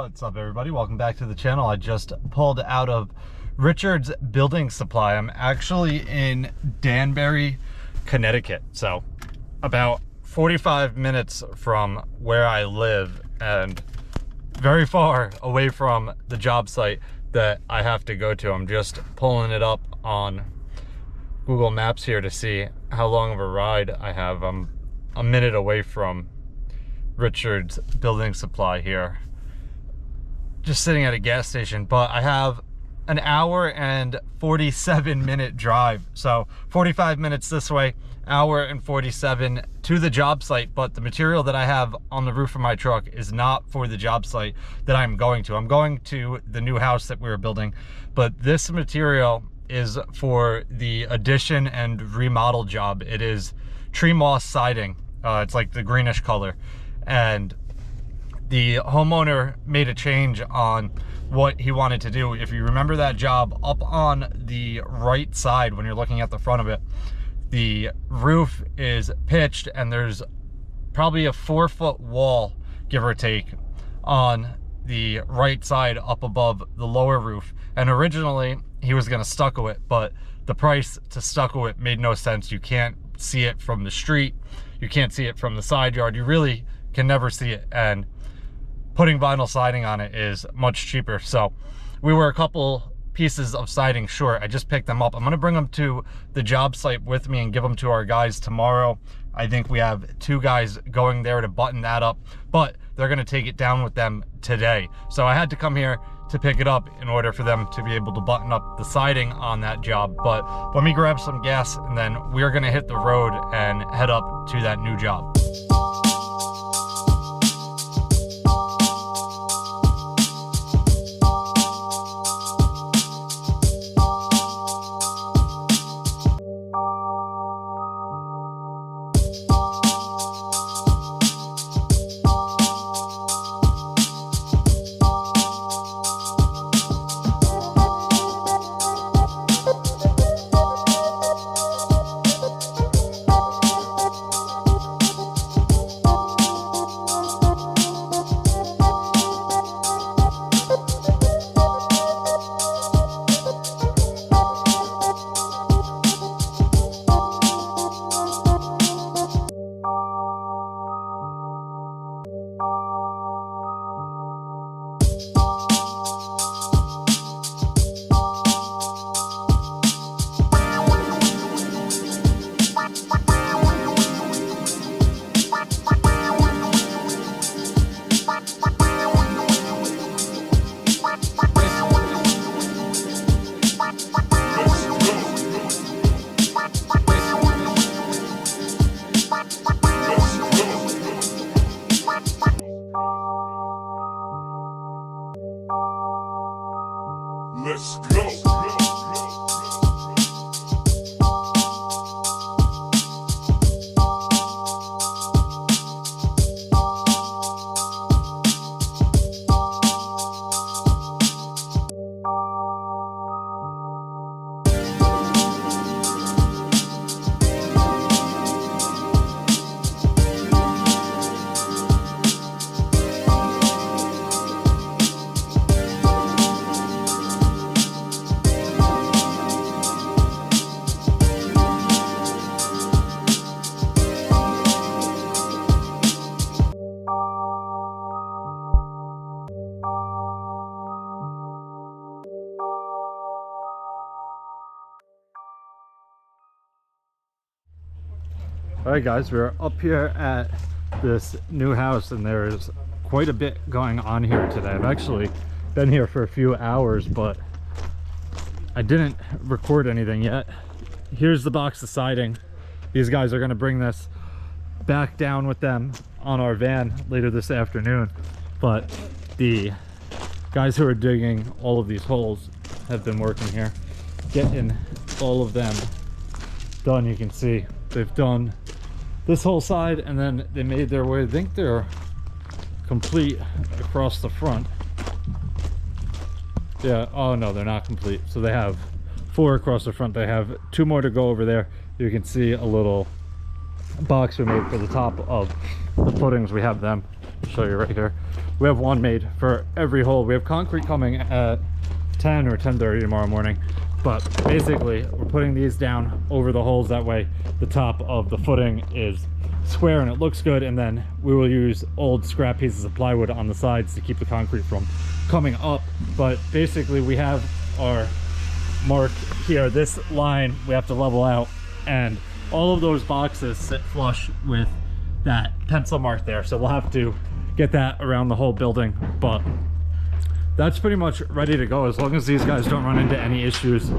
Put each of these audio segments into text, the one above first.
What's up, everybody? Welcome back to the channel. I just pulled out of Richard's Building Supply. I'm actually in Danbury, Connecticut, so about 45 minutes from where I live and very far away from the job site that I have to go to. I'm just pulling it up on Google Maps here to see how long of a ride I have. I'm a minute away from Richard's Building Supply here, just sitting at a gas station, but I have an hour and 47-minute drive. So 45 minutes this way, hour and 47 to the job site, but the material that I have on the roof of my truck is not for the job site that I'm going to. I'm going to the new house that we're building, but this material is for the addition and remodel job. It is tree moss siding. It's like the greenish color. And the homeowner made a change on what he wanted to do. If you remember that job up on the right side, when you're looking at the front of it, the roof is pitched and there's probably a 4-foot wall, give or take, on the right side up above the lower roof. And originally he was going to stucco it, but the price to stucco it made no sense. You can't see it from the street, you can't see it from the side yard, you really can never see it, and putting vinyl siding on it is much cheaper. So we were a couple pieces of siding short. I just picked them up. I'm going to bring them to the job site with me and give them to our guys tomorrow. I think we have 2 guys going there to button that up, but they're going to take it down with them today. So I had to come here to pick it up in order for them to be able to button up the siding on that job. But let me grab some gas and then we're going to hit the road and head up to that new job. Let's go. All right, guys, we're up here at this new house and there's quite a bit going on here today. I've actually been here for a few hours, but I didn't record anything yet. Here's the box of siding. These guys are going to bring this back down with them on our van later this afternoon, but the guys who are digging all of these holes have been working here, getting all of them done. You can see they've done this whole side and then they made their way, I think they're complete across the front. Yeah, oh no, they're not complete. So they have 4 across the front. They have 2 more to go over there. You can see a little box we made for the top of the footings. We have them I'll show you right here. We have one made for every hole. We have concrete coming at 10 or 10:30 tomorrow morning, but basically we're putting these down over the holes. That way the top of the footing is square and it looks good, and then we will use old scrap pieces of plywood on the sides to keep the concrete from coming up. But basically we have our mark here. This line we have to level out, and all of those boxes sit flush with that pencil mark there, so we'll have to get that around the whole building. But that's pretty much ready to go, as long as these guys don't run into any issues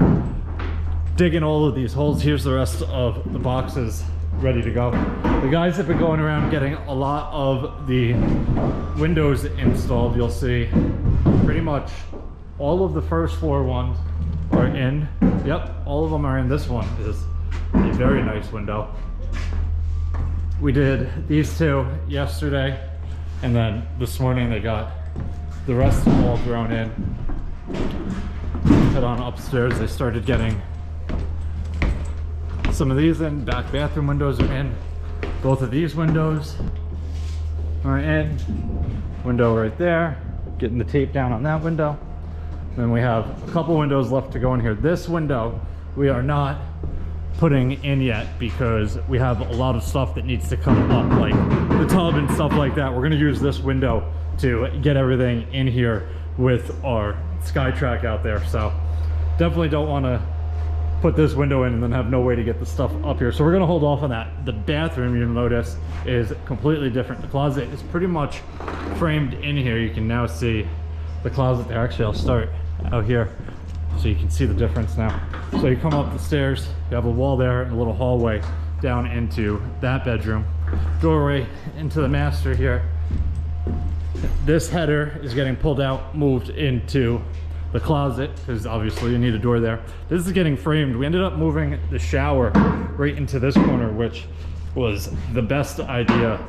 digging all of these holes. Here's the rest of the boxes ready to go. The guys have been going around getting a lot of the windows installed. You'll see pretty much all of the first floor ones are in. Yep, all of them are in. This one is a very nice window. We did these two yesterday, and then this morning they got the rest all thrown in. Head on upstairs. They started getting some of these in. Back bathroom windows are in. Both of these windows are in. Window right there. Getting the tape down on that window. Then we have a couple windows left to go in here. This window we are not putting in yet because we have a lot of stuff that needs to come up, like the tub and stuff like that. We're going to use this window to get everything in here with our SkyTrack out there. So definitely don't want to put this window in and then have no way to get the stuff up here. So we're going to hold off on that. The bathroom, you'll notice, is completely different. The closet is pretty much framed in here. You can now see the closet there. Actually, I'll start out here so you can see the difference now. So you come up the stairs, you have a wall there and a little hallway down into that bedroom. Doorway into the master here. This header is getting pulled out, moved into the closet, because obviously you need a door there. This is getting framed. We ended up moving the shower right into this corner, which was the best idea.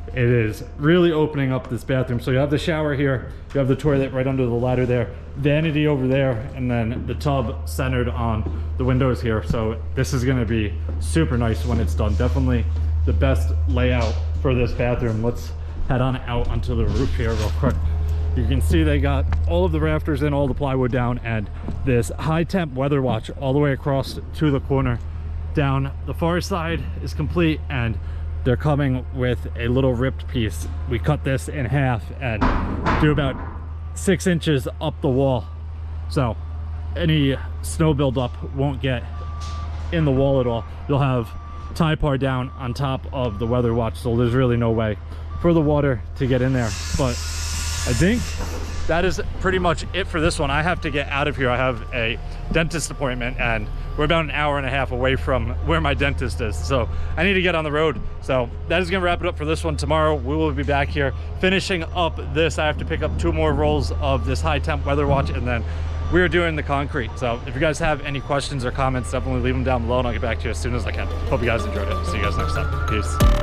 It is really opening up this bathroom. So you have the shower here, you have the toilet right under the ladder there, vanity over there, and then the tub centered on the windows here. So this is going to be super nice when it's done. Definitely the best layout for this bathroom. Let's head on out onto the roof here real quick. You can see they got all of the rafters in, all the plywood down, and this high temp weather watch all the way across to the corner. Down the far side is complete, and they're coming with a little ripped piece. We cut this in half and do about 6 inches up the wall, so any snow buildup won't get in the wall at all. You'll have tie-par down on top of the weather watch, so there's really no way for the water to get in there. But I think that is pretty much it for this one. I have to get out of here. I have a dentist appointment, and we're about an hour and a half away from where my dentist is, so I need to get on the road. So that is gonna wrap it up for this one. Tomorrow we will be back here finishing up this. I have to pick up 2 more rolls of this high temp weather watch, and then we're doing the concrete. So if you guys have any questions or comments, definitely leave them down below, and I'll get back to you as soon as I can. Hope you guys enjoyed it. See you guys next time. Peace.